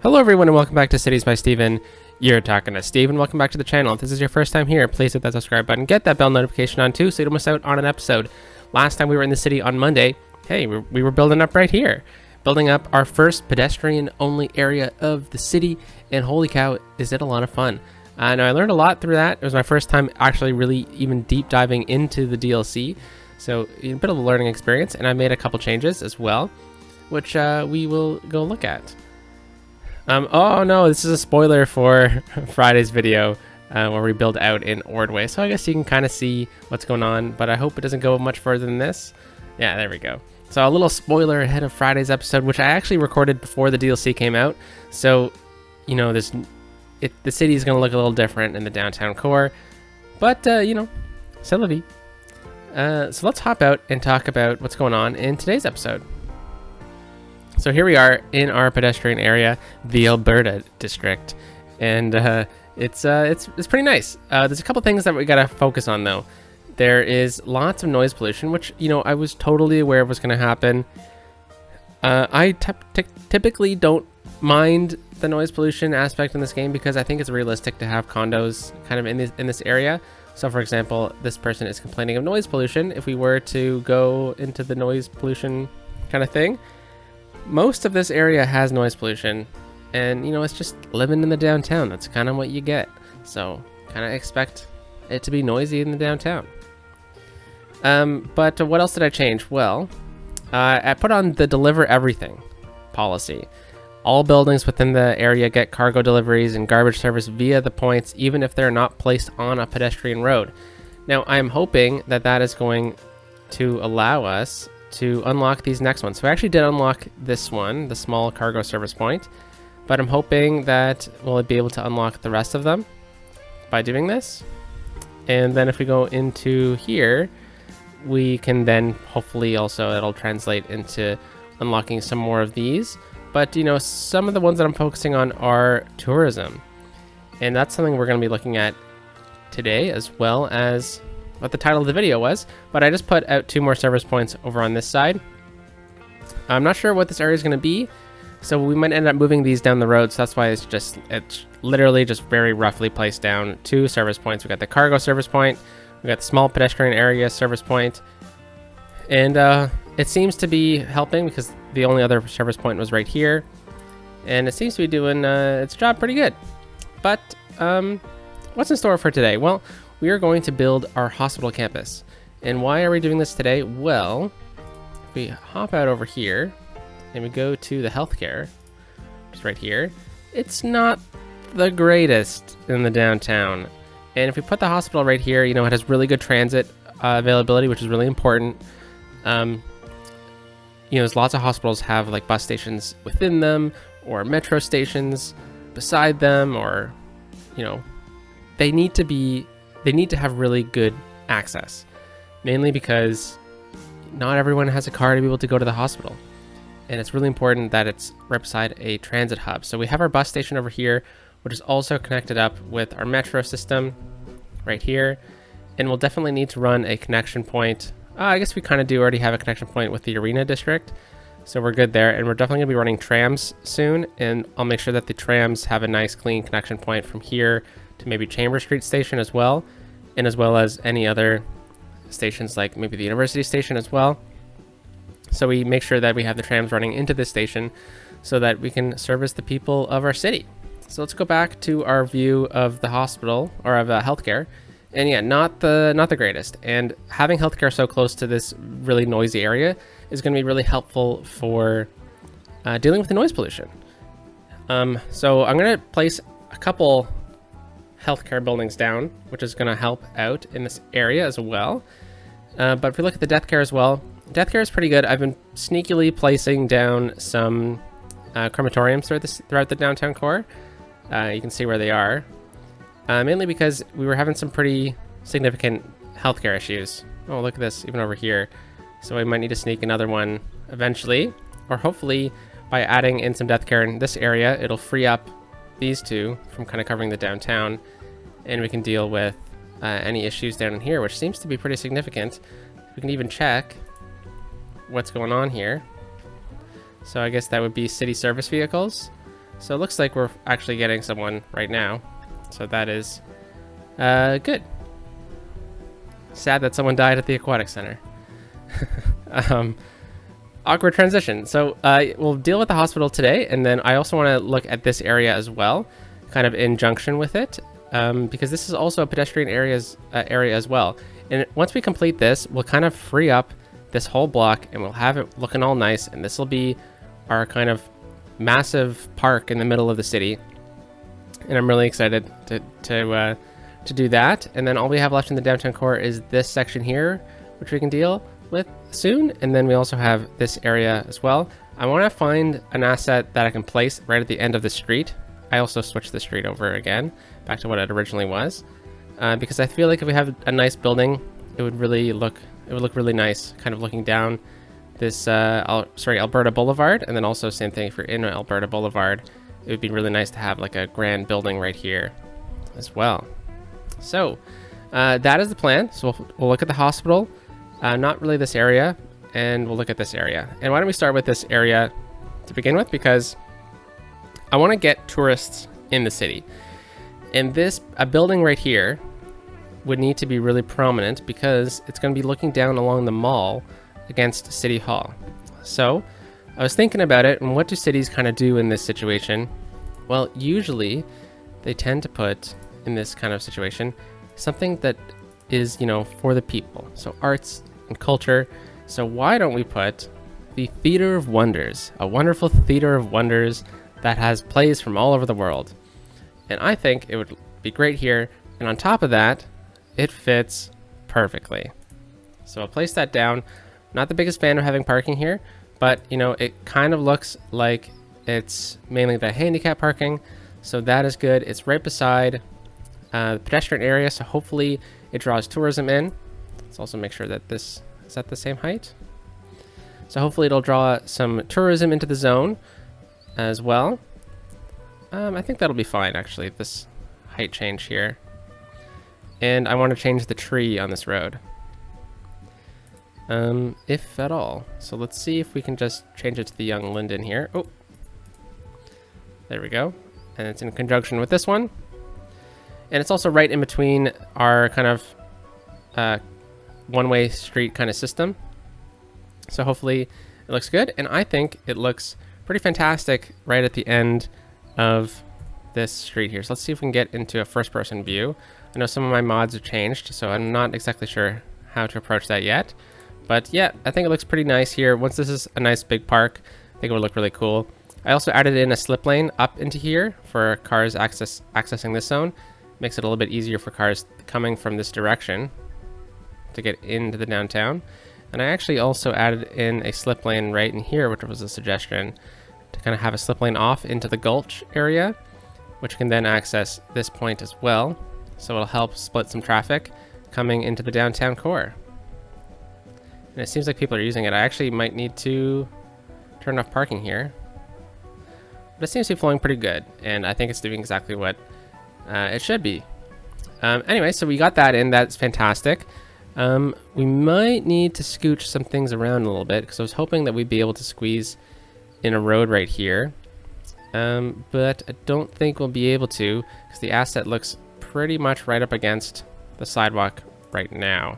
Hello everyone and welcome back to Cities by Steven. You're talking to Steve and welcome back to the channel. If this is your first time here, please hit that subscribe button, get that bell notification on too so you don't miss out on an episode. Last time we were in the city on Monday, hey, we were building up right here. Building up our first pedestrian only area of the city, and holy cow, is it a lot of fun. Now I learned a lot through that. It was my first time actually really even deep diving into the DLC, so a bit of a learning experience, and I made a couple changes as well, which we will go look at. Oh no, this is a spoiler for Friday's video where we build out in Ordway. So I guess you can kind of see what's going on, but I hope it doesn't go much further than this. Yeah, there we go. So a little spoiler ahead of Friday's episode, which I actually recorded before the DLC came out. So, you know, the city is going to look a little different in the downtown core, but, you know, c'est la vie. So let's hop out and talk about what's going on in today's episode. So here we are in our pedestrian area, the Alberta district, and it's pretty nice. There's a couple things that we gotta focus on though. There is lots of noise pollution, which, you know, I was totally aware was going to happen. I typically don't mind the noise pollution aspect in this game because I think it's realistic to have condos kind of in this area. So for example, this person is complaining of noise pollution. If we were to go into the noise pollution kind of thing, most of this area has noise pollution, and you know, it's just living in the downtown. That's kind of what you get. So kind of expect it to be noisy in the downtown. But what else did I change? Well, I put on the deliver everything policy. All buildings within the area get cargo deliveries and garbage service via the points, even if they're not placed on a pedestrian road. Now, I'm hoping that that is going to allow us to unlock these next ones. So I actually did unlock this one, the small cargo service point, but I'm hoping that we'll be able to unlock the rest of them by doing this. And then if we go into here, we can then hopefully also it'll translate into unlocking some more of these. But you know, some of the ones that I'm focusing on are tourism, and that's something we're going to be looking at today, as well as what the title of the video was. But I just put out 2 more service points over on this side. I'm not sure what this area is going to be, so we might end up moving these down the road. So that's why it's literally just very roughly placed down 2 service points. We got the cargo service point, we got the small pedestrian area service point, and it seems to be helping because the only other service point was right here, and it seems to be doing its job pretty good. But what's in store for today? Well, we are going to build our hospital campus. And why are we doing this today? Well, if we hop out over here and we go to the healthcare, which is right here, it's not the greatest in the downtown. And if we put the hospital right here, you know, it has really good transit availability, which is really important. You know, there's lots of hospitals have like bus stations within them or metro stations beside them, or, you know, they need to have really good access, mainly because not everyone has a car to be able to go to the hospital. And it's really important that it's right beside a transit hub. So we have our bus station over here, which is also connected up with our metro system right here. And we'll definitely need to run a connection point. I guess we kind of do already have a connection point with the arena district, so we're good there. And we're definitely gonna be running trams soon, and I'll make sure that the trams have a nice clean connection point from here to maybe Chamber Street Station as well, and as well as any other stations like maybe the University Station as well. So we make sure that we have the trams running into this station so that we can service the people of our city. So let's go back to our view of the hospital, or of healthcare. And yeah, not the greatest. And having healthcare so close to this really noisy area is going to be really helpful for dealing with the noise pollution. So I'm going to place a couple healthcare buildings down, which is going to help out in this area as well. But if we look at the death care as well, death care is pretty good. I've been sneakily placing down some crematoriums throughout the downtown core. You can see where they are, mainly because we were having some pretty significant healthcare issues. Oh, look at this, even over here. So we might need to sneak another one eventually, or hopefully by adding in some death care in this area, it'll free up these two from kind of covering the downtown, and we can deal with any issues down in here, which seems to be pretty significant. We can even check what's going on here. So I guess that would be city service vehicles. So it looks like we're actually getting someone right now. So that is good. Sad that someone died at the aquatic center. Awkward transition. So we'll deal with the hospital today, and then I also want to look at this area as well, kind of in junction with it, because this is also a pedestrian area as well. And once we complete this, we'll kind of free up this whole block, and we'll have it looking all nice, and this will be our kind of massive park in the middle of the city. And I'm really excited to do that. And then all we have left in the downtown core is this section here, which we can deal with soon. And then we also have this area as well. I want to find an asset that I can place right at the end of the street. I also switched the street over again back to what it originally was, because I feel like if we have a nice building, it would look really nice, kind of looking down this Alberta Boulevard. And then also same thing if you're in Alberta Boulevard, it would be really nice to have like a grand building right here as well. So that is the plan. So we'll look at the hospital, not really this area, and we'll look at this area. And why don't we start with this area to begin with, because I want to get tourists in the city. And a building right here would need to be really prominent because it's going to be looking down along the mall against City Hall. So I was thinking about it, and what do cities kind of do in this situation? Well, usually they tend to put in this kind of situation something that is, for the people. So arts and culture. So why don't we put the Theater of Wonders, a wonderful theater of wonders that has plays from all over the world. And I think it would be great here. And on top of that, it fits perfectly. So I'll place that down. Not the biggest fan of having parking here, but it kind of looks like it's mainly the handicap parking. So that is good. It's right beside the pedestrian area, so hopefully it draws tourism in. Let's also make sure that this is at the same height. So hopefully it'll draw some tourism into the zone as well. I think that'll be fine, actually, this height change here. And I want to change the tree on this road, if at all. So let's see if we can just change it to the young linden here. Oh, there we go. And it's in conjunction with this one. And it's also right in between our kind of one-way street kind of system. So hopefully it looks good. And I think it looks pretty fantastic right at the end of this street here. So let's see if we can get into a first-person view. I know some of my mods have changed, so I'm not exactly sure how to approach that yet. But yeah, I think it looks pretty nice here. Once this is a nice big park, I think it would look really cool. I also added in a slip lane up into here for cars accessing this zone. Makes it a little bit easier for cars coming from this direction to get into the downtown. And I actually also added in a slip lane right in here, which was a suggestion, to kind of have a slip lane off into the Gulch area, which can then access this point as well. So it'll help split some traffic coming into the downtown core. And it seems like people are using it. I actually might need to turn off parking here. But it seems to be flowing pretty good, and I think it's doing exactly what it should be. Anyway, so we got that in. That's fantastic. We might need to scooch some things around a little bit, because I was hoping that we'd be able to squeeze in a road right here. But I don't think we'll be able to, because the asset looks pretty much right up against the sidewalk right now.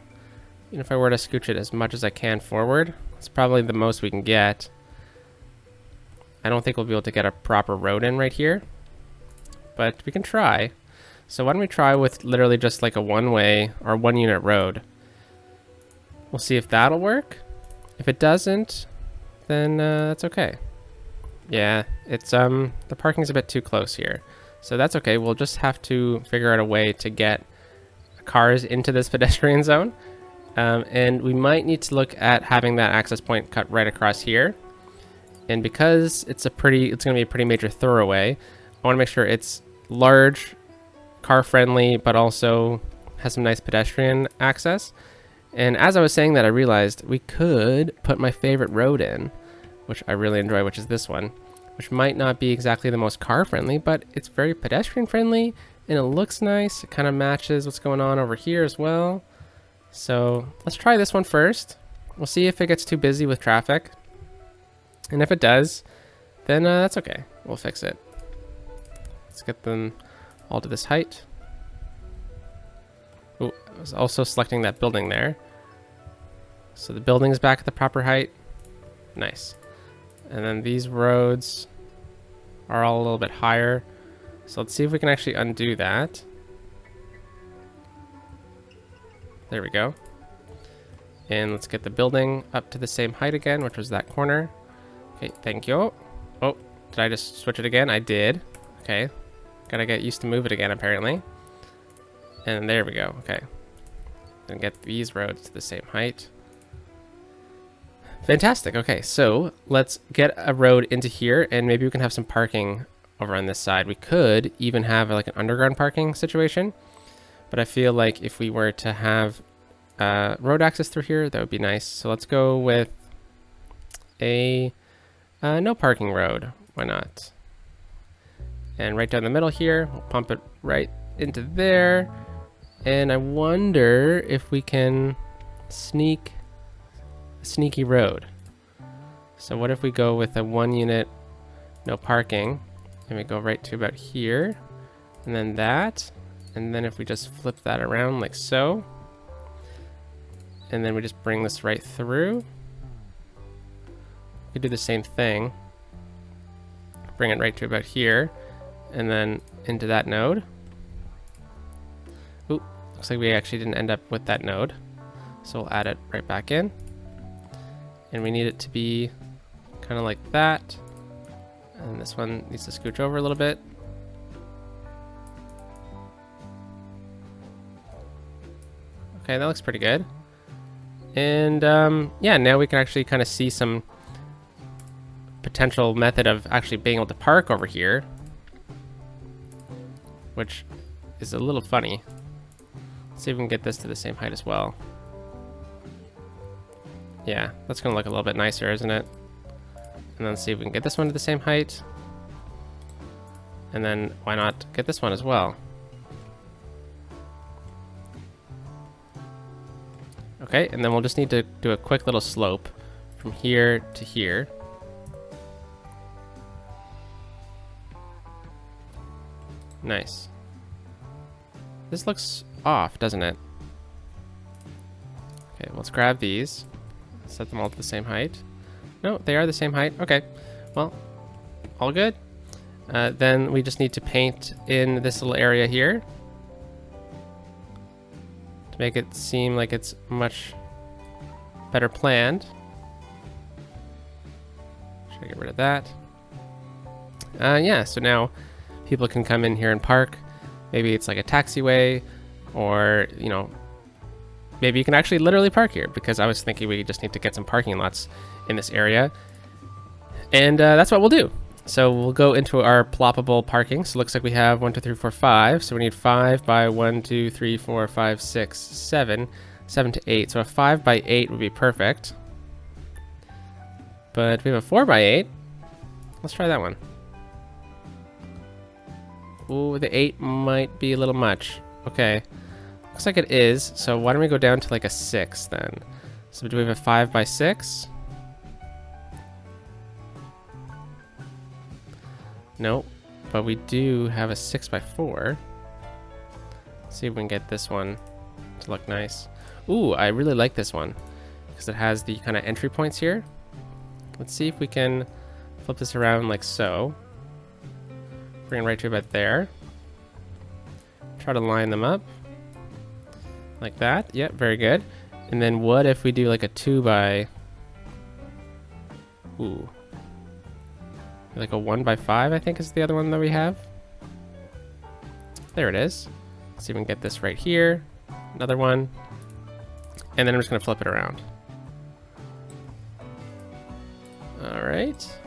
Even if I were to scooch it as much as I can forward, it's probably the most we can get. I don't think we'll be able to get a proper road in right here, but we can try. So why don't we try with literally just like a one-way or one-unit road? We'll see if that'll work. If it doesn't, then that's okay. Yeah, it's the parking's a bit too close here, so that's okay. We'll just have to figure out a way to get cars into this pedestrian zone, and we might need to look at having that access point cut right across here. And because it's going to be a pretty major thoroughway, I want to make sure it's large, car friendly, but also has some nice pedestrian access. And as I was saying that, I realized we could put my favorite road in, which I really enjoy, which is this one, which might not be exactly the most car friendly, but it's very pedestrian friendly and it looks nice. It kind of matches what's going on over here as well. So let's try this one first. We'll see if it gets too busy with traffic. And if it does, then that's okay. We'll fix it. Let's get them all to this height. Oh, I was also selecting that building there. So the building is back at the proper height. Nice. And then these roads are all a little bit higher. So let's see if we can actually undo that. There we go. And let's get the building up to the same height again, which was that corner. Okay, thank you. Oh, did I just switch it again? I did. Okay. Gotta get used to move it again, apparently. And there we go. Okay. And get these roads to the same height. Fantastic. Okay, so let's get a road into here, and maybe we can have some parking over on this side. We could even have like an underground parking situation, but I feel like if we were to have road access through here, that would be nice. So let's go with a no parking road. Why not? And right down the middle here, we'll pump it right into there. And I wonder if we can sneak a sneaky road. So what if we go with a 1 unit, no parking, and we go right to about here, and then that, and then if we just flip that around like so, and then we just bring this right through, we could do the same thing. Bring it right to about here, and then into that node. Ooh, looks like we actually didn't end up with that node. So we'll add it right back in. And we need it to be kind of like that. And this one needs to scooch over a little bit. Okay, that looks pretty good. And yeah, now we can actually kind of see some potential method of actually being able to park over here, which is a little funny. Let's see if we can get this to the same height as well. Yeah, that's gonna look a little bit nicer, isn't it? And then see if we can get this one to the same height. And then why not get this one as well? Okay, and then we'll just need to do a quick little slope from here to here. Nice. This looks off, doesn't it? Okay, let's grab these. Set them all to the same height. No, they are the same height. Okay, well, all good. Then we just need to paint in this little area here to make it seem like it's much better planned. Should I get rid of that? Yeah, so now people can come in here and park. Maybe it's like a taxiway, or, you know, maybe you can actually literally park here, because I was thinking we just need to get some parking lots in this area. And that's what we'll do. So we'll go into our ploppable parking. So it looks like we have 1, 2, 3, 4, 5. So we need 5 by 1, 2, 3, 4, 5, 6, 7, 7 to 8. So a 5 by 8 would be perfect. But we have a 4 by 8. Let's try that one. Ooh, the 8 might be a little much. Okay. Looks like it is. So why don't we go down to like a 6 then? So do we have a 5 by 6? Nope. But we do have a 6 by 4. Let's see if we can get this one to look nice. Ooh, I really like this one because it has the kind of entry points here. Let's see if we can flip this around like so. Bring it right to about there. Try to line them up like that. Yep, very good. And then what if we do like a 2 by, ooh, like a 1 by 5, I think is the other one that we have. There it is. Let's see if we can get this right here. Another one. And then I'm just gonna flip it around. All right.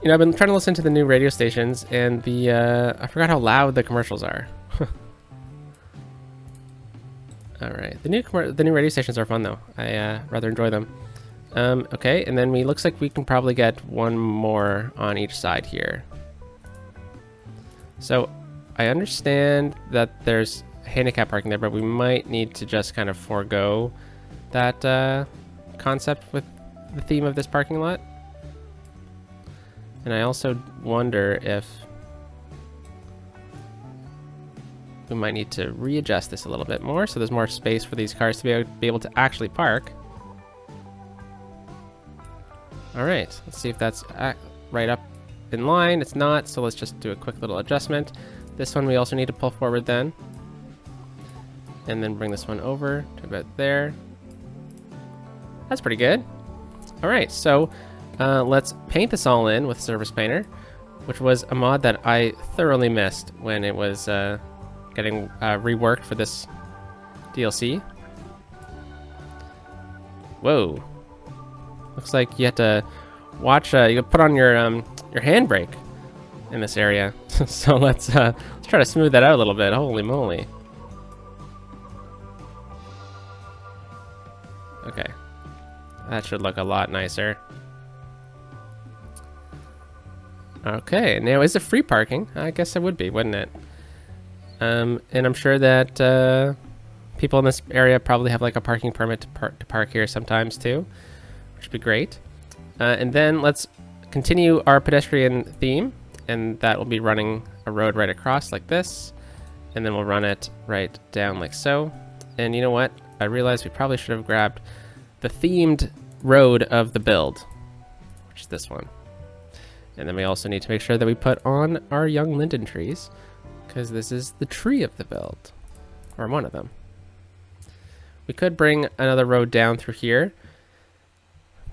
You know, I've been trying to listen to the new radio stations, and the I forgot how loud the commercials are. All right, the new radio stations are fun though. I rather enjoy them. Okay, and then looks like we can probably get one more on each side here. So I understand that there's handicap parking there, but we might need to just kind of forego that concept with the theme of this parking lot. And I also wonder if we might need to readjust this a little bit more so there's more space for these cars to be able to actually park. All right, let's see if that's right up in line. It's not, so let's just do a quick little adjustment. This one we also need to pull forward then. And then bring this one over to about there. That's pretty good. All right, so let's paint this all in with Surface Painter, which was a mod that I thoroughly missed when it was getting reworked for this DLC. Whoa. Looks like you have to watch, you put on your handbrake in this area. So let's try to smooth that out a little bit. Holy moly. Okay. That should look a lot nicer. Okay, now is it free parking? I guess it would be, wouldn't it? And I'm sure that people in this area probably have like a parking permit to park here sometimes too, which would be great. And then let's continue our pedestrian theme, and that will be running a road right across like this, and then we'll run it right down like so. And you know what? I realized we probably should have grabbed the themed road of the build, which is this one. And then we also need to make sure that we put on our young linden trees, because this is the tree of the build, or one of them. We could bring another road down through here,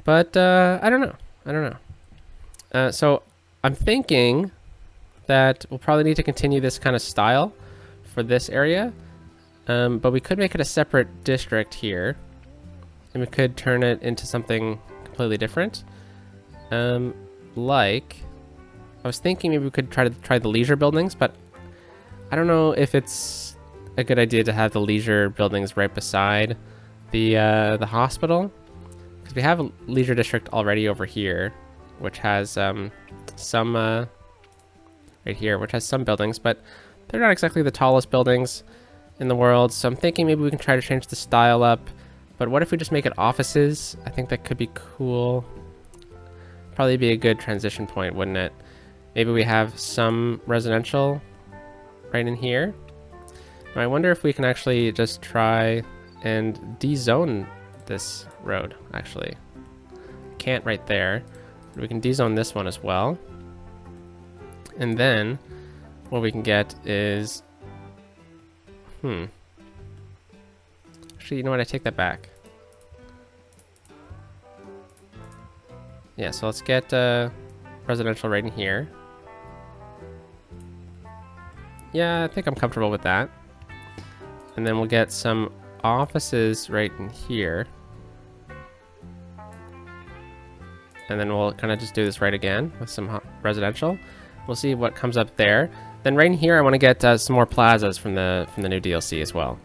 but I don't know. So I'm thinking that we'll probably need to continue this kind of style for this area, but we could make it a separate district here, and we could turn it into something completely different. Like, I was thinking maybe we could try the leisure buildings, but I don't know if it's a good idea to have the leisure buildings right beside the hospital, because we have a leisure district already over here, which has some right here, which has some buildings, but they're not exactly the tallest buildings in the world. So I'm thinking maybe we can try to change the style up. But what if we just make it offices? I think that could be cool. Probably be a good transition point, wouldn't it? Maybe we have some residential right in here. I wonder if we can actually just try and dezone this road, actually. Can't right there. We can dezone this one as well. And then what we can get is... Actually, you know what? I take that back. Yeah, so let's get residential right in here. Yeah, I think I'm comfortable with that. And then we'll get some offices right in here. And then we'll kind of just do this right again with some residential. We'll see what comes up there. Then right in here, I want to get some more plazas from the new DLC as well.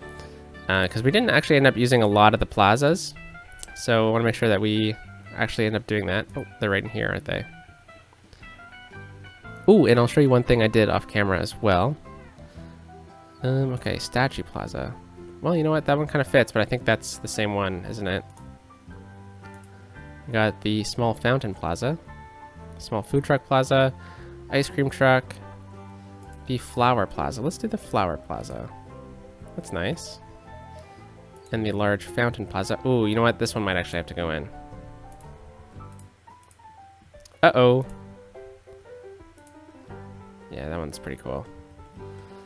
Because we didn't actually end up using a lot of the plazas. So I want to make sure that we actually end up doing that. Oh, they're right in here, aren't they? Ooh, and I'll show you one thing I did off camera as well. Okay, Statue Plaza. Well, you know what? That one kind of fits, but I think that's the same one, isn't it? We got the Small Fountain Plaza, Small Food Truck Plaza, Ice Cream Truck, the Flower Plaza. Let's do the Flower Plaza. That's nice. And the Large Fountain Plaza. Ooh, you know what? This one might actually have to go in. Uh-oh. Yeah, that one's pretty cool.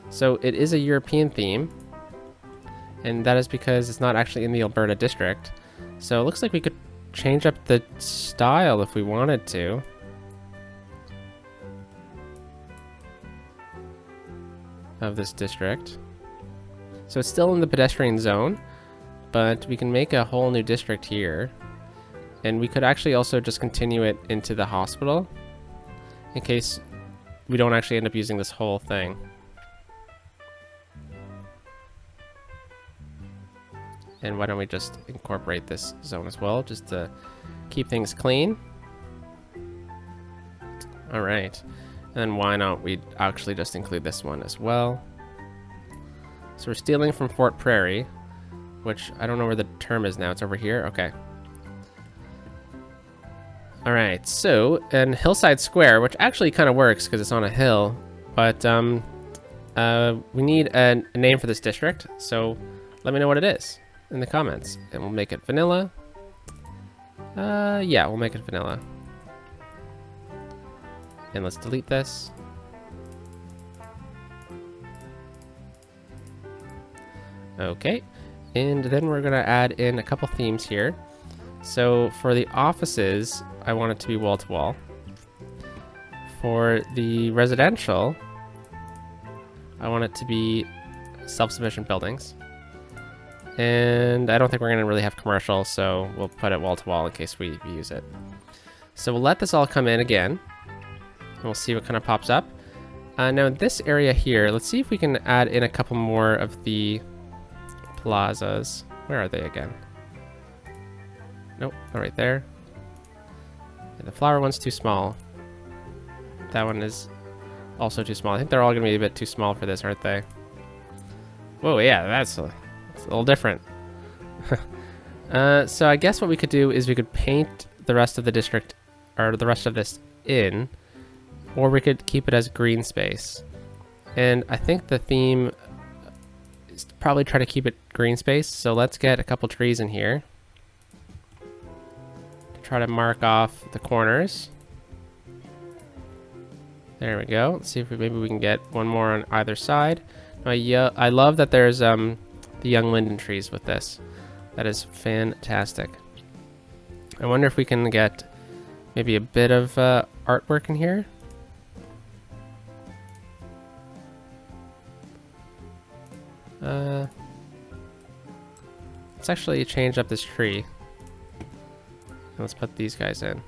So it is a European theme, and that is because it's not actually in the Alberta district. So it looks like we could change up the style if we wanted to. Of this district. So it's still in the pedestrian zone, but we can make a whole new district here. And we could actually also just continue it into the hospital in case we don't actually end up using this whole thing. And why don't we just incorporate this zone as well, just to keep things clean. All right. And then why not we actually just include this one as well. So we're stealing from Fort Prairie, which I don't know where the term is now. It's over here. Okay. All right, so in Hillside Square, which actually kind of works because it's on a hill, but we need a name for this district. So let me know what it is in the comments, and we'll make it vanilla. Yeah, we'll make it vanilla. And let's delete this. Okay, and then we're gonna add in a couple themes here. So for the offices, I want it to be wall to wall. For the residential, I want it to be self-sufficient buildings. And I don't think we're gonna really have commercial, so we'll put it wall to wall in case we use it. So we'll let this all come in again, and we'll see what kind of pops up. Now in this area here, let's see if we can add in a couple more of the plazas. Where are they again? Nope, not right there. And the flower one's too small. That one is also too small. I think they're all gonna be a bit too small for this, aren't they? Whoa, yeah, that's a little different. So I guess what we could do is we could paint the rest of the district, or the rest of this in, or we could keep it as green space. And I think the theme is to probably try to keep it green space. So let's get a couple trees in here to try to mark off the corners. There we go. Let's see if maybe we can get one more on either side. I love that there's the young linden trees with this. That is fantastic. I wonder if we can get maybe a bit of artwork in here. Let's actually change up this tree. And let's put these guys in.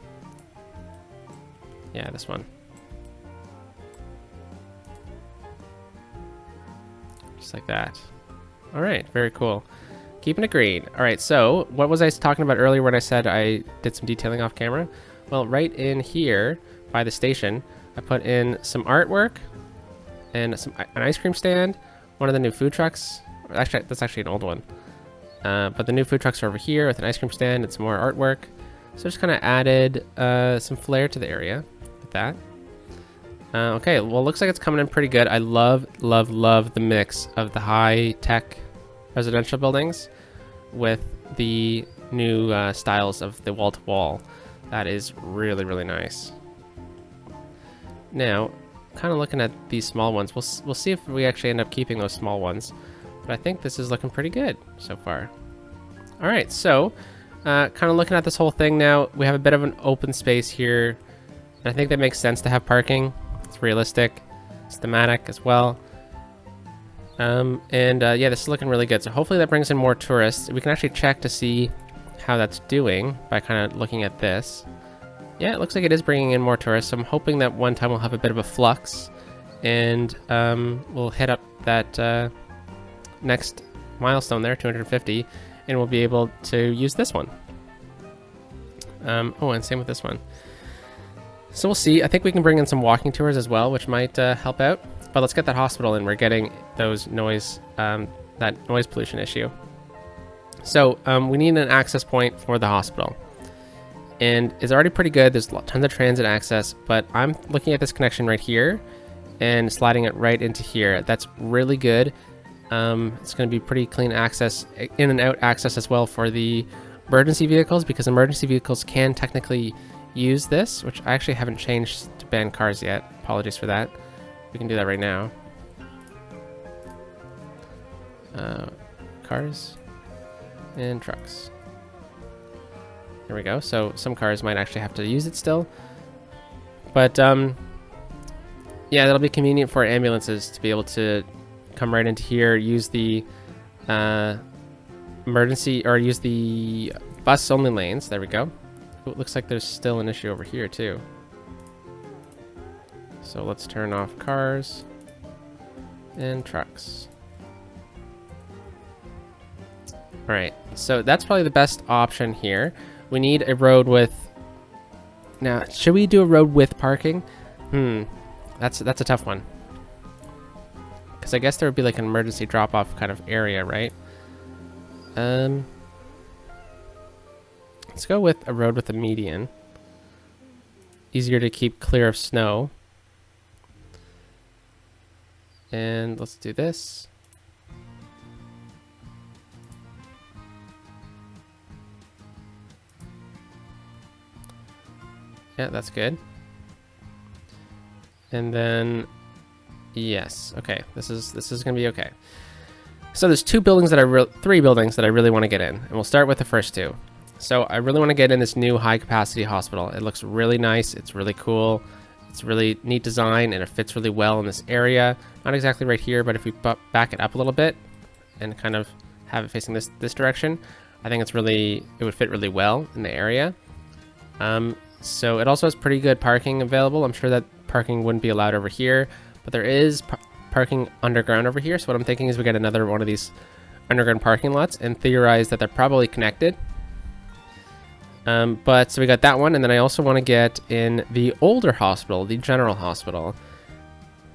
Yeah, this one. Just like that. All right, very cool. Keeping it green. All right, so what was I talking about earlier when I said I did some detailing off camera? Well, right in here by the station, I put in some artwork and an ice cream stand, one of the new food trucks. Actually, that's actually an old one. But the new food trucks are over here with an ice cream stand and some more artwork. So just kind of added some flair to the area with that. Okay, well, it looks like it's coming in pretty good. I love, love, love the mix of the high-tech residential buildings with the new styles of the wall-to-wall. That is really, really nice. Now, kind of looking at these small ones, we'll see if we actually end up keeping those small ones. But I think this is looking pretty good so far. All right, so kind of looking at this whole thing now, we have a bit of an open space here. And I think that makes sense to have parking. It's realistic, it's thematic as well. Yeah, this is looking really good. So hopefully that brings in more tourists. We can actually check to see how that's doing by kind of looking at this. Yeah, it looks like it is bringing in more tourists. So I'm hoping that one time we'll have a bit of a flux and we'll hit up that next milestone there, 250, and we'll be able to use this one. Oh, and same with this one. So we'll see. I think we can bring in some walking tours as well, which might help out. But let's get that hospital in. We're getting those noise, that noise pollution issue. So we need an access point for the hospital. And it's already pretty good. There's tons of transit access, but I'm looking at this connection right here and sliding it right into here. That's really good. It's going to be pretty clean access, in and out access as well for the emergency vehicles, because emergency vehicles can technically use this, which I actually haven't changed to ban cars yet. Apologies for that. We can do that right now. Cars and trucks. There we go. So some cars might actually have to use it still. But yeah, that'll be convenient for ambulances to be able to come right into here, use the emergency, or use the bus only lanes. There we go. Ooh, it looks like there's still an issue over here too. So let's turn off cars and trucks. All right, so that's probably the best option here. We need a road with... Now, should we do a road with parking? That's a tough one. Because I guess there would be like an emergency drop-off kind of area, right? Let's go with a road with a median. easier to keep clear of snow. And let's do this. Yeah, that's good. And then, yes, okay, this is gonna be okay. So there's three buildings that I really want to get in, and we'll start with the first two. So I really want to get in this new high capacity hospital. It looks really nice. It's really cool. It's really neat design, and it fits really well in this area. Not exactly right here, but if we back it up a little bit and kind of have it facing this direction, I think it would fit really well in the area. So it also has pretty good parking available. I'm sure that parking wouldn't be allowed over here, but there is parking underground over here. So what I'm thinking is we get another one of these underground parking lots and theorize that they're probably connected. But so we got that one, and then I also want to get in the older hospital, the general hospital.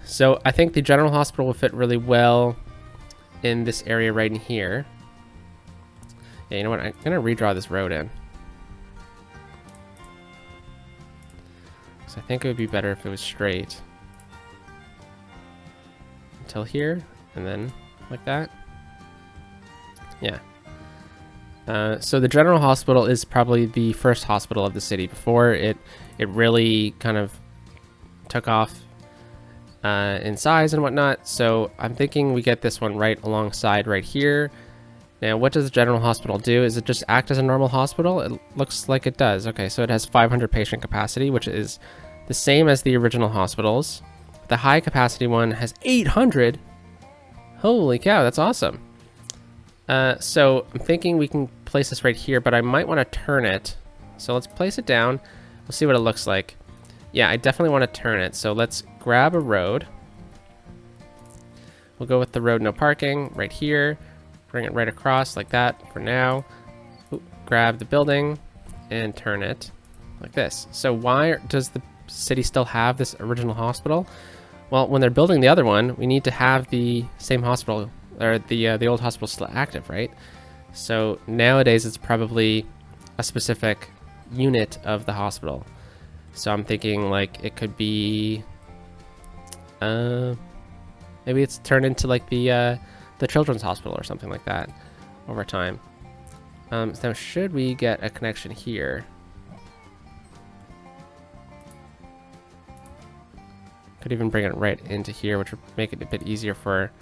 So I think the general hospital will fit really well in this area right in here. Yeah, you know what? I'm gonna redraw this road in. So I think it would be better if it was straight until here, and then like that. Yeah. So the general hospital is probably the first hospital of the city before it really kind of took off in size and whatnot. So I'm thinking we get this one right alongside right here. Now, what does the general hospital do? Is it just act as a normal hospital? It looks like it does. Okay, so it has 500 patient capacity, which is the same as the original hospitals. The high capacity one has 800. Holy cow, that's awesome. So I'm thinking we can place this right here, but I might want to turn it. So let's place it down. We'll see what it looks like. Yeah, I definitely want to turn it. So let's grab a road. We'll go with the road no parking right here. Bring it right across like that for now. Ooh, grab the building and turn it like this. So why does the city still have this original hospital? Well, when they're building the other one, we need to have the same hospital, or the old hospital still active, right? So nowadays it's probably a specific unit of the hospital. So I'm thinking like it could be, maybe it's turned into like the children's hospital or something like that over time. So should we get a connection here? Could even bring it right into here, which would make it a bit easier for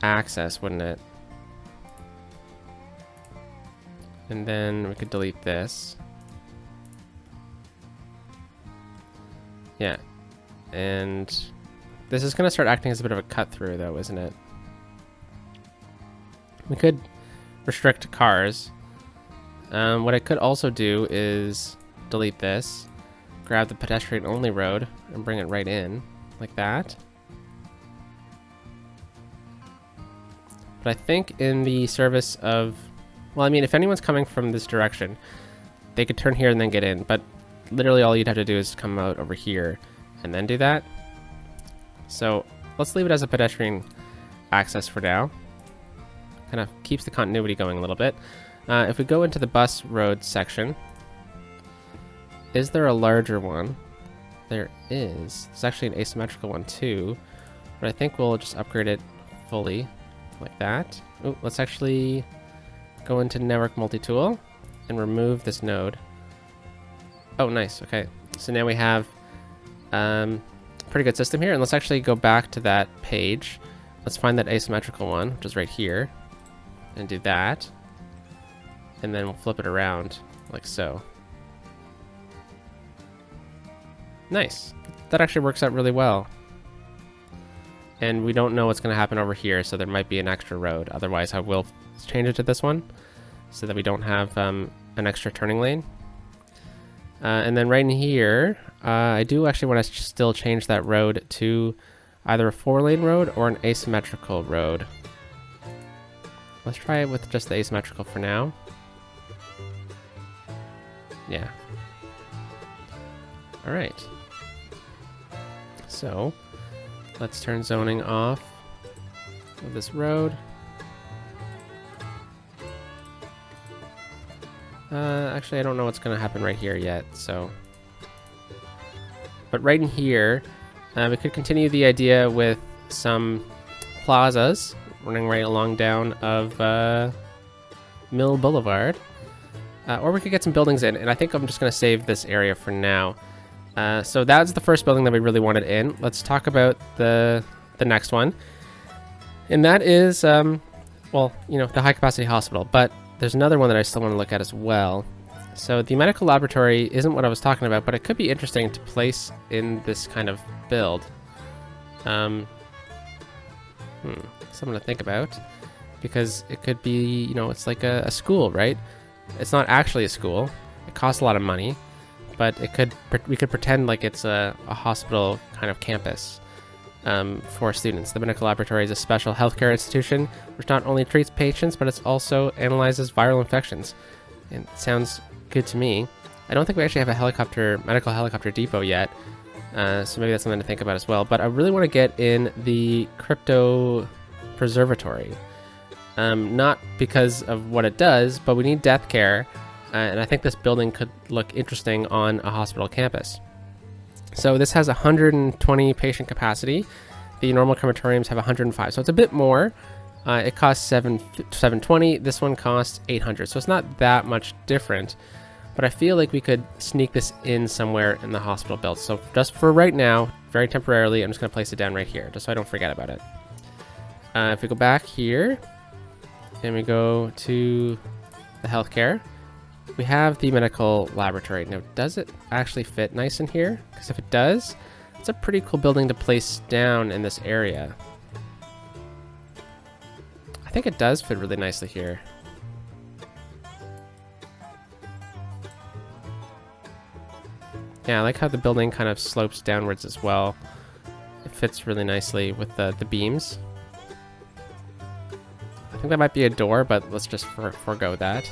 access, wouldn't it? And then we could delete this. Yeah. And this is going to start acting as a bit of a cut through though, isn't it? We could restrict cars. What I could also do is delete this, grab the pedestrian only road and bring it right in like that. But I think in the service of, well, I mean, if anyone's coming from this direction, they could turn here and then get in, but literally all you'd have to do is come out over here and then do that. So let's leave it as a pedestrian access for now. Kind of keeps the continuity going a little bit. If we go into the bus road section, is there a larger one? There is. There's actually an asymmetrical one too, but I think we'll just upgrade it fully like that. Ooh, let's actually go into network multi-tool and remove this node. Oh, nice. Okay, so now we have a pretty good system here, and let's actually go back to that page. Let's find that asymmetrical one, which is right here, and do that, and then we'll flip it around like so. Nice. That actually works out really well. And we don't know what's going to happen over here, so there might be an extra road. Otherwise, I will change it to this one so that we don't have an extra turning lane. And then right in here, I do actually want to still change that road to either a 4-lane road or an asymmetrical road. Let's try it with just the asymmetrical for now. Yeah. All right. So let's turn zoning off of this road. Actually, I don't know what's going to happen right here yet, so But right in here, we could continue the idea with some plazas running right along down of Mill Boulevard. Or we could get some buildings in, and I think I'm just going to save this area for now. So that's the first building that we really wanted in. Let's talk about the next one. And that is, well, you know, the high capacity hospital. But there's another one that I still want to look at as well. So the medical laboratory isn't what I was talking about, but it could be interesting to place in this kind of build. Something to think about, because it could be, you know, it's like a school, right? It's not actually a school. It costs a lot of money, but we could pretend like it's a hospital kind of campus for students. The medical laboratory is a special healthcare institution which not only treats patients, but it also analyzes viral infections. And it sounds good to me. I don't think we actually have a medical helicopter depot yet, so maybe that's something to think about as well. But I really want to get in the crypto preservatory. Not because of what it does, but we need death care, and I think this building could look interesting on a hospital campus. So this has 120 patient capacity. The normal crematoriums have 105, so it's a bit more. It costs $720. This one costs $800, so it's not that much different. But I feel like we could sneak this in somewhere in the hospital build. So just for right now, very temporarily, I'm just going to place it down right here, just so I don't forget about it. If we go back here, and we go to the healthcare, we have the medical laboratory. Now, does it actually fit nice in here? Because if it does, it's a pretty cool building to place down in this area. I think it does fit really nicely here. Yeah, I like how the building kind of slopes downwards as well. It fits really nicely with the beams. I think that might be a door, but let's just forego that.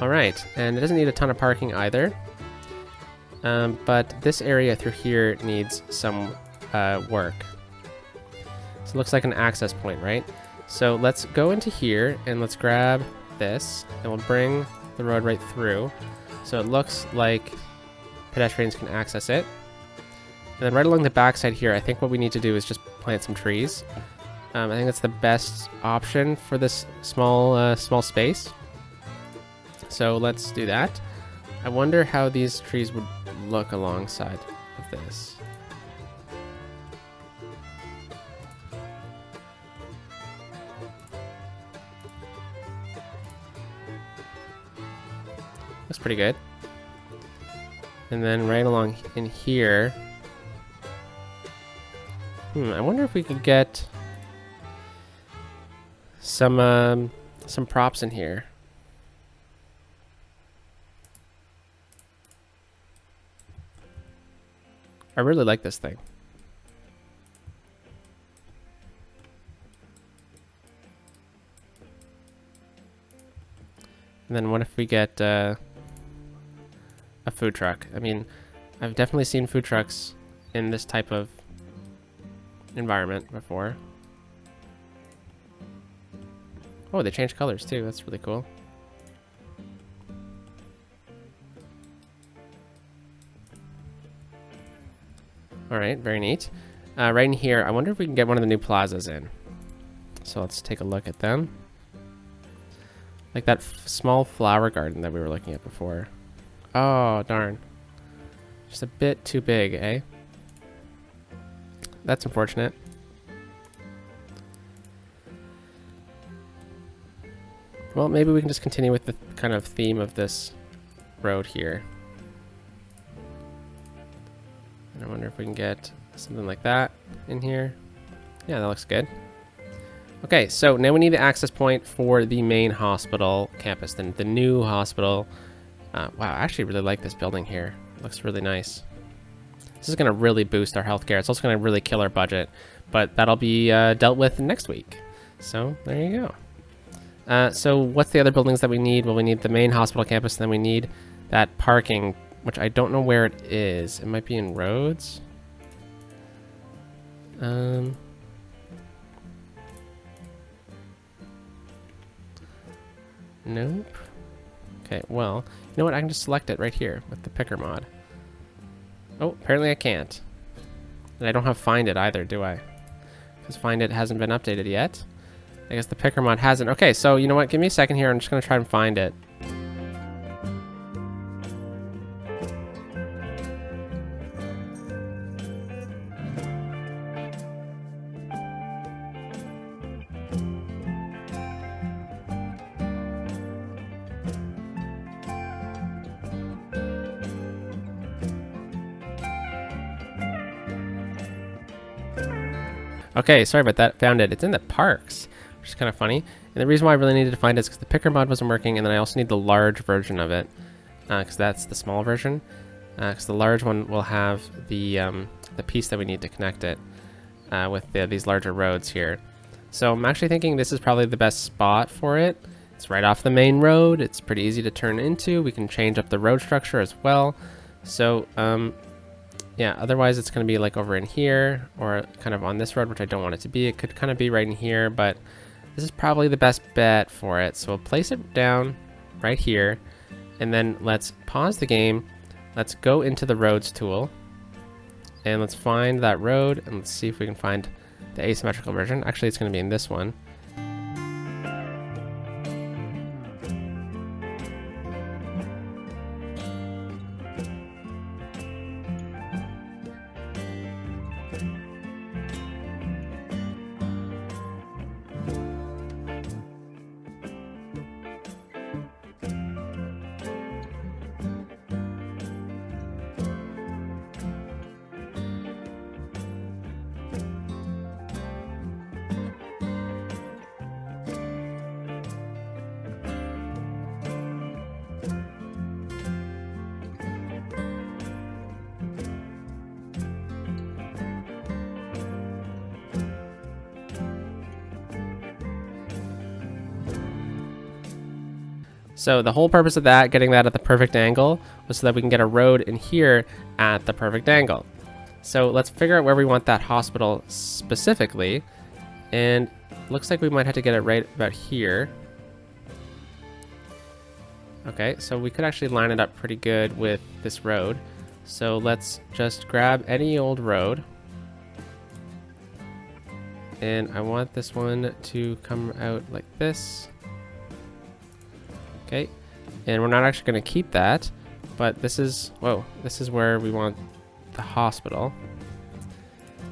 Alright, and it doesn't need a ton of parking either. But this area through here needs some work. So it looks like an access point, right? So let's go into here and let's grab this, and we'll bring the road right through. So it looks like pedestrians can access it. And then right along the backside here, I think what we need to do is just plant some trees. I think that's the best option for this small space. So let's do that. I wonder how these trees would look alongside of this. Looks pretty good. And then right along in here, I wonder if we could get some props in here. I really like this thing. And then what if we get a food truck? I mean, I've definitely seen food trucks in this type of environment before. Oh, they changed colors too. That's really cool. All right, very neat. Right in here, I wonder if we can get one of the new plazas in. So let's take a look at them. Like that small flower garden that we were looking at before. Oh, darn. Just a bit too big, eh? That's unfortunate. Well, maybe we can just continue with the kind of theme of this road here. And I wonder if we can get something like that in here. Yeah, that looks good. Okay, so now we need the access point for the main hospital campus, the new hospital. Wow, I actually really like this building here. It looks really nice. This is going to really boost our healthcare. It's also going to really kill our budget, but that'll be dealt with next week. So there you go. So what's the other buildings that we need? Well, we need the main hospital campus, and then we need that parking, which I don't know where it is. It might be in roads. Nope. Okay, well, you know what? I can just select it right here with the picker mod. Oh, apparently I can't. And I don't have Find It either, do I? Because Find It hasn't been updated yet. I guess the picker mod hasn't. Okay, so you know what? Give me a second here. I'm just going to try and find it. Okay, sorry about that. Found it. It's in the parks, which is kind of funny. And the reason why I really needed to find it is because the picker mod wasn't working, and then I also need the large version of it, because that's the small version. Because the large one will have the piece that we need to connect it with these larger roads here. So I'm actually thinking this is probably the best spot for it. It's right off the main road. It's pretty easy to turn into. We can change up the road structure as well. So yeah, otherwise it's going to be like over in here or kind of on this road, which I don't want it to be. It could kind of be right in here, but this is probably the best bet for it. So we'll place it down right here, and then let's pause the game. Let's go into the roads tool, and let's find that road, and let's see if we can find the asymmetrical version. Actually, it's going to be in this one. So the whole purpose of that, getting that at the perfect angle, was so that we can get a road in here at the perfect angle. So let's figure out where we want that hospital specifically. And looks like we might have to get it right about here. Okay, so we could actually line it up pretty good with this road. So let's just grab any old road. And I want this one to come out like this. Okay, and we're not actually going to keep that, but this is, whoa, this is where we want the hospital.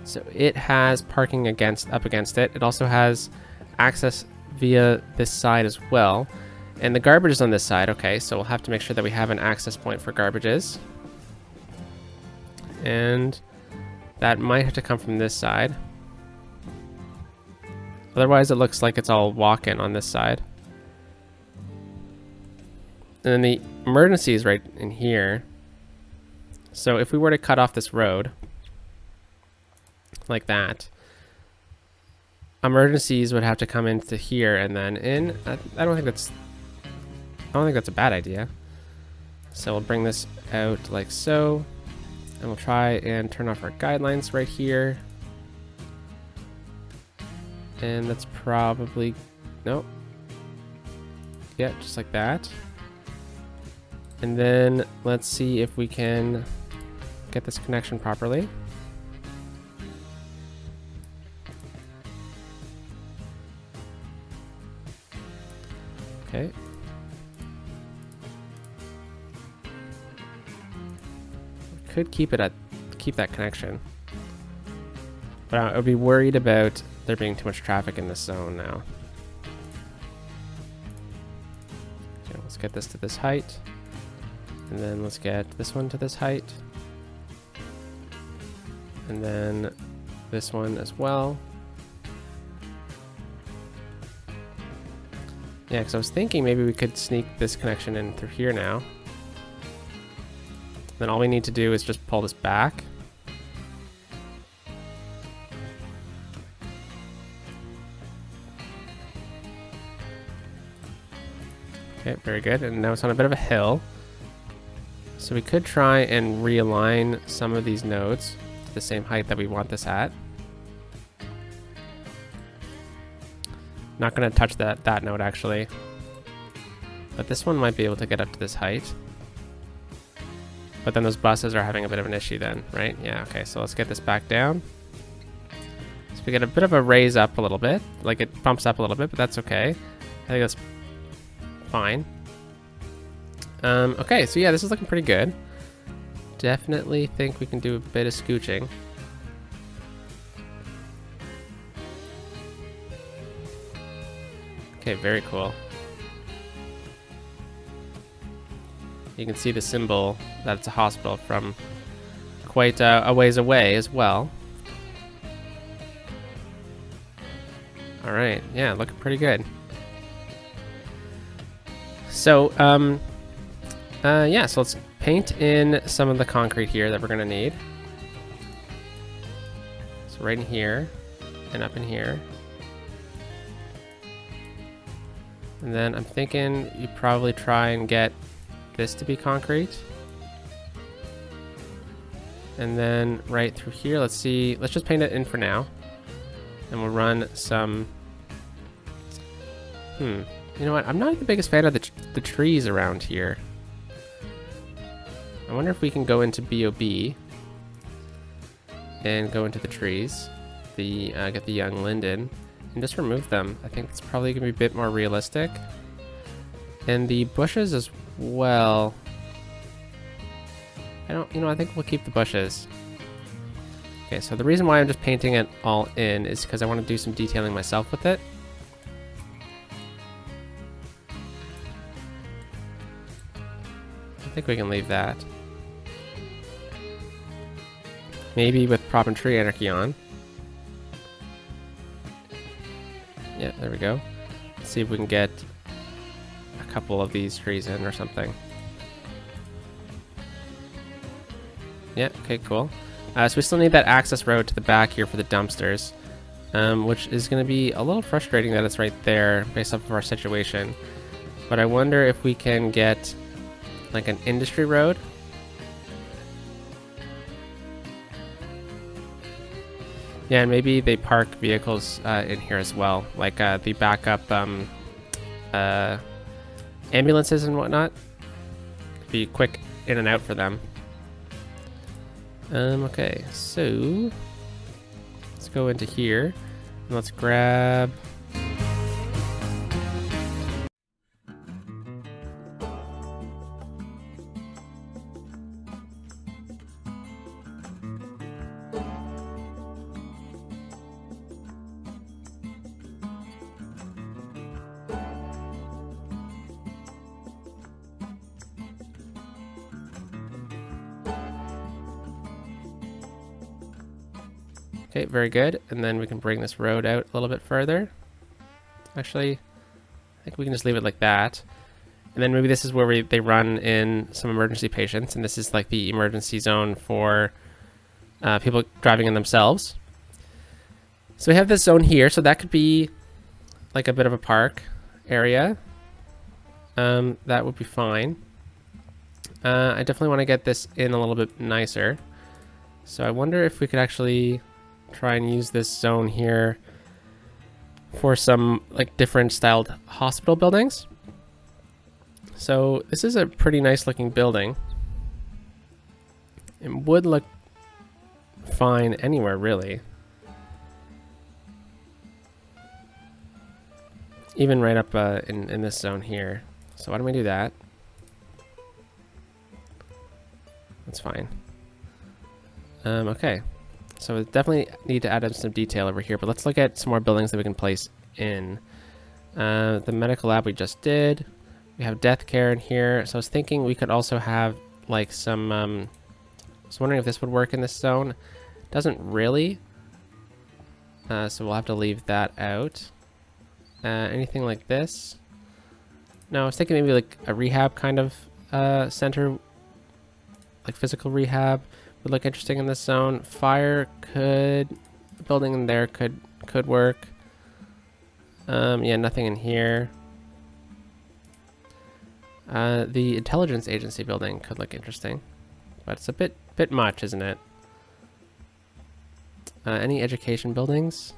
So it has parking up against it. It also has access via this side as well. And the garbage is on this side. Okay, so we'll have to make sure that we have an access point for garbages. And that might have to come from this side. Otherwise, it looks like it's all walk-in on this side. And then the emergency is right in here. So if we were to cut off this road like that, emergencies would have to come into here and then in. I don't think that's a bad idea. So we'll bring this out like so, and we'll try and turn off our guidelines right here. And that's probably, nope. Yeah, just like that. And then let's see if we can get this connection properly. Okay. We could keep that connection, but I would be worried about there being too much traffic in this zone now. Okay, let's get this to this height. And then let's get this one to this height. And then this one as well. Yeah, because I was thinking maybe we could sneak this connection in through here now. Then all we need to do is just pull this back. Okay, very good. And now it's on a bit of a hill. So we could try and realign some of these nodes to the same height that we want this at. Not going to touch that node actually, but this one might be able to get up to this height. But then those buses are having a bit of an issue then, right? Yeah, okay, so let's get this back down. So we get a bit of a raise up a little bit. Like it bumps up a little bit, but that's okay. I think that's fine. Okay, so yeah, this is looking pretty good. Definitely think we can do a bit of scooching. Okay, very cool. You can see the symbol that it's a hospital from quite a ways away as well. All right, yeah, looking pretty good. So, yeah, so let's paint in some of the concrete here that we're gonna need. So right in here and up in here. And then I'm thinking you probably try and get this to be concrete. And then right through here, let's just paint it in for now. And we'll run some, you know what? I'm not the biggest fan of the trees around here. I wonder if we can go into BOB and go into the trees, get the young linden, and just remove them. I think it's probably gonna be a bit more realistic. And the bushes as well. I think we'll keep the bushes. Okay, so the reason why I'm just painting it all in is because I want to do some detailing myself with it. I think we can leave that. Maybe with prop and tree anarchy on. Yeah, there we go. Let's see if we can get a couple of these trees in or something. Yeah, okay, cool. So we still need that access road to the back here for the dumpsters, which is going to be a little frustrating that it's right there based off of our situation. But I wonder if we can get like an industry road. Yeah, and maybe they park vehicles in here as well, like the backup ambulances and whatnot. Be quick in and out for them. Okay, so let's go into here and let's grab okay, very good. And then we can bring this road out a little bit further. Actually, I think we can just leave it like that. And then maybe this is where they run in some emergency patients. And this is like the emergency zone for people driving in themselves. So we have this zone here. So that could be like a bit of a park area. That would be fine. I definitely want to get this in a little bit nicer. So I wonder if we could actually try and use this zone here for some like different styled hospital buildings. So this is a pretty nice looking building. It would look fine anywhere really. Even right up in this zone here. So why don't we do that? That's fine. Okay. So we definitely need to add in some detail over here, but let's look at some more buildings that we can place in. The medical lab we just did. We have death care in here. So I was thinking we could also have like some, I was wondering if this would work in this zone. Doesn't really. So we'll have to leave that out. Anything like this? No, I was thinking maybe like a rehab kind of center, like physical rehab. Would look interesting in this zone. Fire could, building in there could work. Yeah, nothing in here. The intelligence agency building could look interesting, but it's a bit much, isn't it? Any education buildings?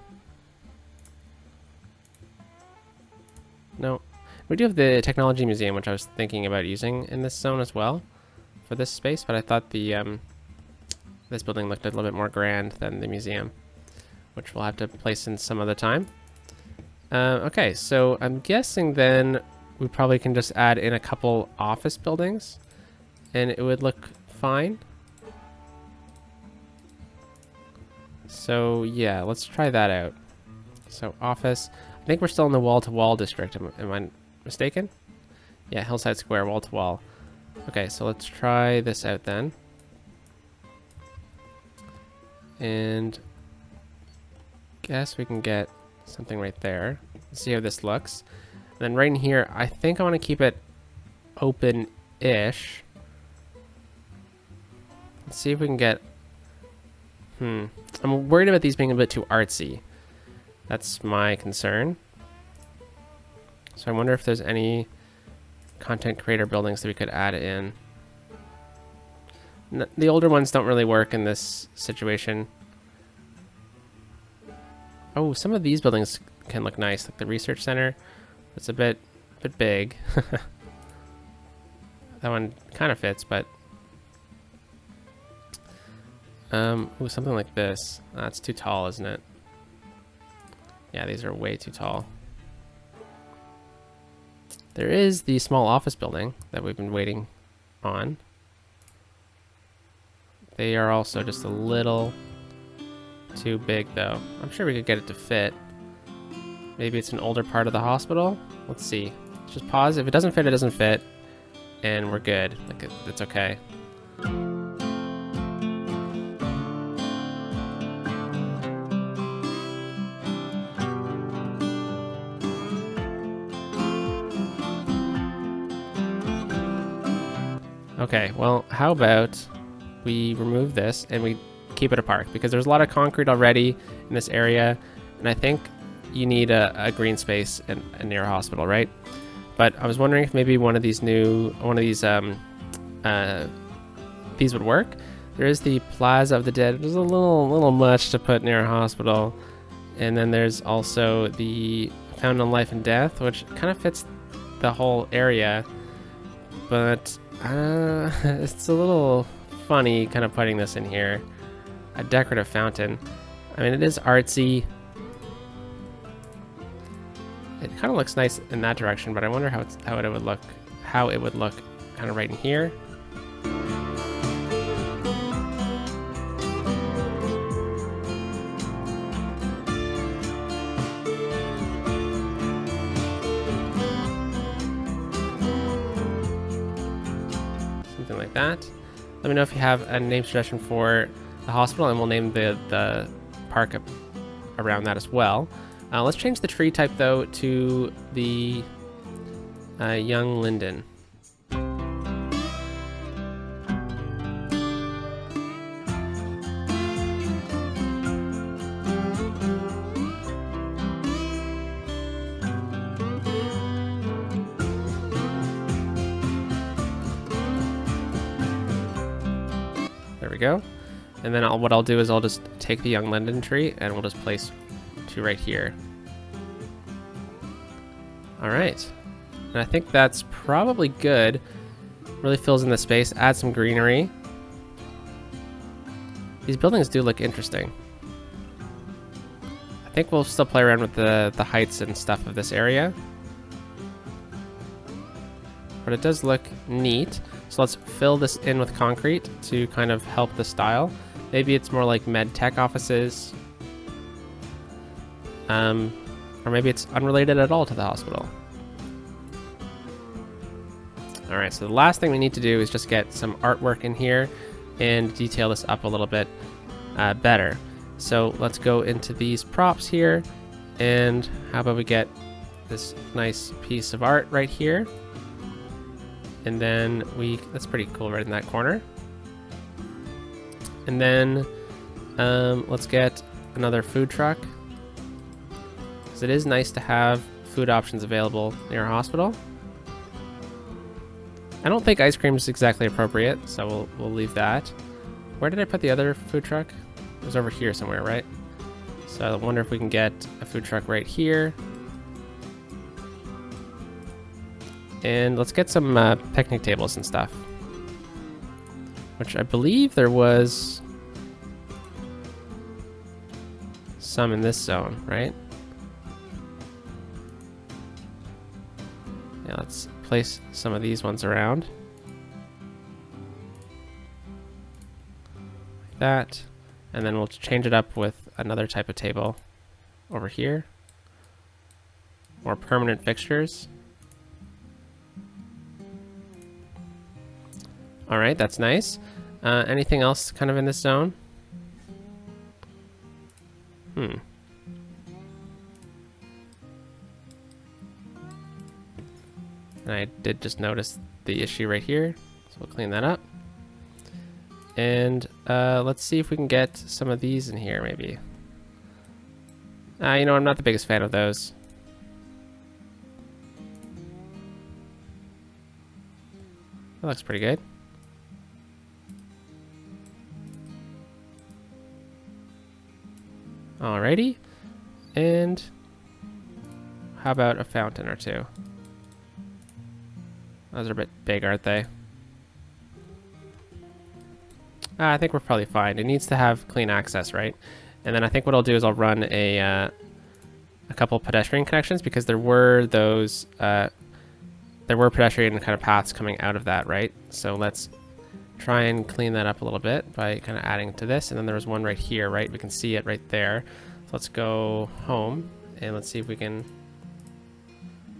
No. We do have the technology museum, which I was thinking about using in this zone as well. for this space, but I thought the this building looked a little bit more grand than the museum, which we'll have to place in some other time. Okay, so I'm guessing then we probably can just add in a couple office buildings and it would look fine. So yeah, let's try that out. So office, I think we're still in the wall-to-wall district. Am I mistaken? Yeah, Hillside Square, wall-to-wall. Okay, so let's try this out then. And guess we can get something right there. Let's see how this looks. And then right in here, I think I want to keep it open-ish. Let's see if we can get... I'm worried about these being a bit too artsy. That's my concern. So I wonder if there's any content creator buildings that we could add in. The older ones don't really work in this situation. Oh, some of these buildings can look nice, like the research center. It's a bit big. That one kind of fits, but ooh, something like this. That's too tall, isn't it? Yeah, these are way too tall. There is the small office building that we've been waiting on. They are also just a little too big, though. I'm sure we could get it to fit. Maybe it's an older part of the hospital. Let's see. Let's just pause. If it doesn't fit, it doesn't fit. And we're good. Like, it's okay. Okay, well, how about we remove this and we keep it a park, because there's a lot of concrete already in this area, and I think you need a green space near a hospital, right? But I was wondering if maybe one of these would work. There is the Plaza of the Dead. There's a little much to put near a hospital, and then there's also the Fountain of Life and Death, which kind of fits the whole area, but it's a little funny kind of putting this in here. A decorative fountain. I mean, it is artsy. It kind of looks nice in that direction, but I wonder how it would look kind of right in here. Something like that. Let me know if you have a name suggestion for the hospital, and we'll name the park around that as well. Let's change the tree type, though, to the young linden. There we go. And then what I'll do is I'll just take the young linden tree and we'll just place two right here. All right. And I think that's probably good. Really fills in the space, add some greenery. These buildings do look interesting. I think we'll still play around with the heights and stuff of this area. But it does look neat. So let's fill this in with concrete to kind of help the style. Maybe it's more like med tech offices. Or maybe it's unrelated at all to the hospital. All right, so the last thing we need to do is just get some artwork in here and detail this up a little bit better. So let's go into these props here, and how about we get this nice piece of art right here. And then that's pretty cool right in that corner. And then let's get another food truck, because it is nice to have food options available near a hospital. I don't think ice cream is exactly appropriate, so we'll leave that. Where did I put the other food truck? It was over here somewhere, right? So I wonder if we can get a food truck right here. And let's get some picnic tables and stuff. which I believe there was some in this zone, right? Yeah, let's place some of these ones around. Like that. And then we'll change it up with another type of table over here. More permanent fixtures. All right, that's nice. Anything else kind of in this zone? And I did just notice the issue right here, so we'll clean that up. And let's see if we can get some of these in here, maybe. You know, I'm not the biggest fan of those. That looks pretty good. Alrighty. And how about a fountain or two? Those are a bit big, aren't they? I think we're probably fine. It needs to have clean access, right? And then I think what I'll do is I'll run a couple pedestrian connections, because there were those pedestrian kind of paths coming out of that, right? So let's try and clean that up a little bit by kind of adding to this. And then there was one right here, right? We can see it right there. So let's go home and let's see if we can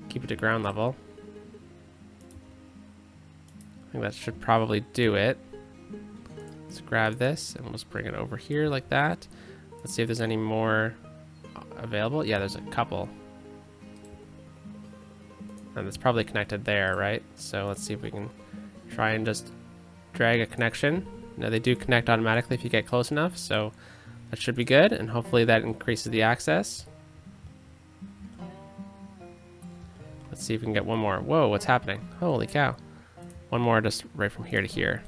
keep it to ground level. I think that should probably do it. Let's grab this and we'll just bring it over here like that. Let's see if there's any more available. Yeah, there's a couple. And it's probably connected there, right? So let's see if we can try and just drag a connection. Now they do connect automatically if you get close enough, so that should be good, and hopefully that increases the access. Let's see if we can get one more. Whoa, what's happening? Holy cow. One more just right from here to here.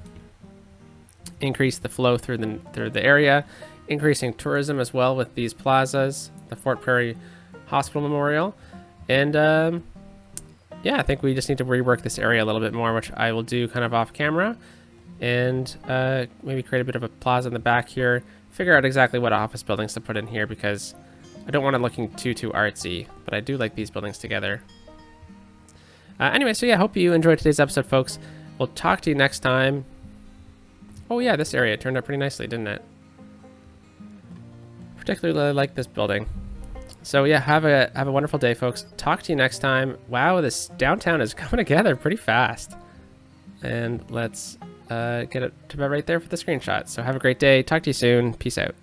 Increase the flow through the area, increasing tourism as well with these plazas, the Fort Prairie Hospital Memorial, and yeah, I think we just need to rework this area a little bit more, which I will do kind of off camera, and maybe create a bit of a plaza in the back here, figure out exactly what office buildings to put in here, because I don't want it looking too artsy, but I do like these buildings together. Anyway, so yeah, hope you enjoyed today's episode, folks. We'll talk to you next time. Oh yeah, this area turned out pretty nicely, didn't it? Particularly like this building. So yeah, have a wonderful day, folks. Talk to you next time. Wow, this downtown is coming together pretty fast. And let's get it to right there for the screenshot. So have a great day. Talk to you soon. Peace out.